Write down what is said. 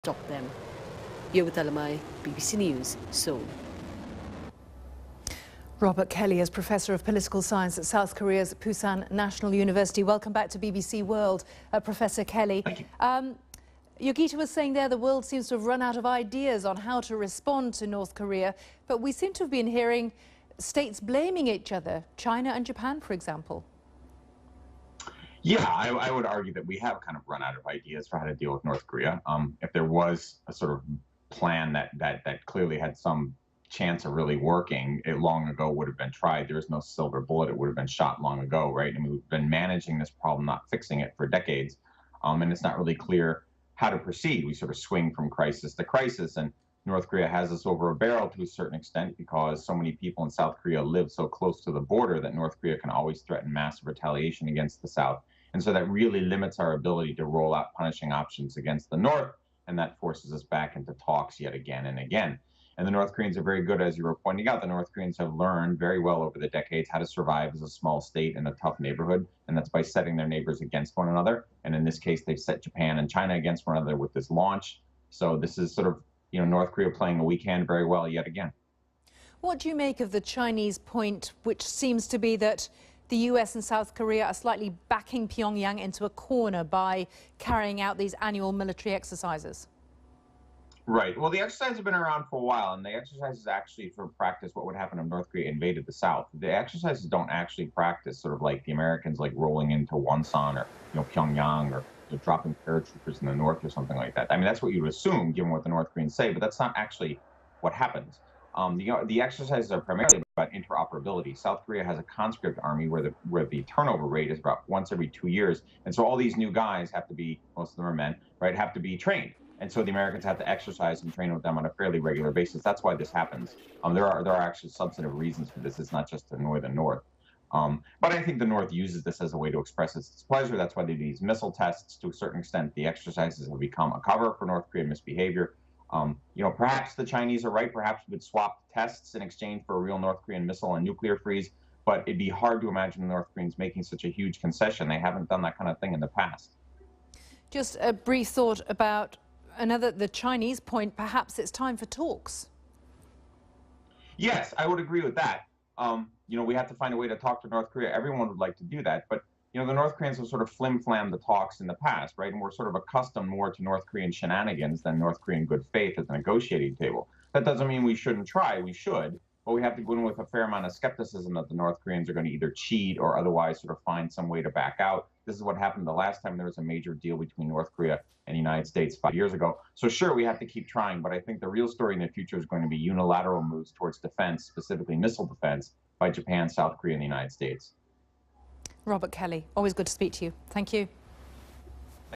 stop them. Yovath Alamai, BBC News, Seoul. Robert Kelly is Professor of Political Science at South Korea's Pusan National University. Welcome back to BBC World, Professor Kelly. Thank you. Yogita was saying there the world seems to have run out of ideas on how to respond to North Korea, but we seem to have been hearing states blaming each other, China and Japan, for example. Yeah, I would argue that we have kind of run out of ideas for how to deal with North Korea. If there was a sort of plan that clearly had some chance of really working, it long ago would have been tried. There is no silver bullet. It would have been shot long ago, right? I mean, we've been managing this problem, not fixing it for decades, and it's not really clear how to proceed. We sort of swing from crisis to crisis, and North Korea has us over a barrel to a certain extent because so many people in South Korea live so close to the border that North Korea can always threaten massive retaliation against the South. And so that really limits our ability to roll out punishing options against the North, and that forces us back into talks yet again and again. And the North Koreans are very good, as you were pointing out. The North Koreans have learned very well over the decades how to survive as a small state in a tough neighborhood, and that's by setting their neighbors against one another. And in this case, they've set Japan and China against one another with this launch. So this is sort of, North Korea playing a weak hand very well yet again. What do you make of the Chinese point, which seems to be that the US and South Korea are slightly backing Pyongyang into a corner by carrying out these annual military exercises? Right. Well, the exercises have been around for a while, and the exercises actually for practice what would happen if North Korea invaded the South. The exercises don't actually practice sort of like the Americans like rolling into Wonsan or Pyongyang or dropping paratroopers in the north or something like that. I mean, that's what you would assume, given what the North Koreans say, but that's not actually what happens. The exercises are primarily about interoperability. South Korea has a conscript army where the turnover rate is about once every 2 years, and so all these new guys have to be, most of them are men, right, have to be trained. And so the Americans have to exercise and train with them on a fairly regular basis. That's why this happens. There are actually substantive reasons for this. It's not just the North. But I think the North uses this as a way to express its displeasure. That's why they do these missile tests. To a certain extent, the exercises have become a cover for North Korean misbehavior. Perhaps the Chinese are right. Perhaps we would swap tests in exchange for a real North Korean missile and nuclear freeze. But it'd be hard to imagine the North Koreans making such a huge concession. They haven't done that kind of thing in the past. Just a brief thought about the Chinese point. Perhaps it's time for talks. Yes, I would agree with that. We have to find a way to talk to North Korea. Everyone would like to do that, but the North Koreans have sort of flim-flammed the talks in the past, right? And we're sort of accustomed more to North Korean shenanigans than North Korean good faith at the negotiating table. That doesn't mean we shouldn't try. We should, but we have to go in with a fair amount of skepticism that the North Koreans are going to either cheat or otherwise sort of find some way to back out. This is what happened the last time there was a major deal between North Korea and the United States 5 years ago. So sure, we have to keep trying, but I think the real story in the future is going to be unilateral moves towards defense, specifically missile defense, by Japan, South Korea, and the United States. Robert Kelly, always good to speak to you. Thank you.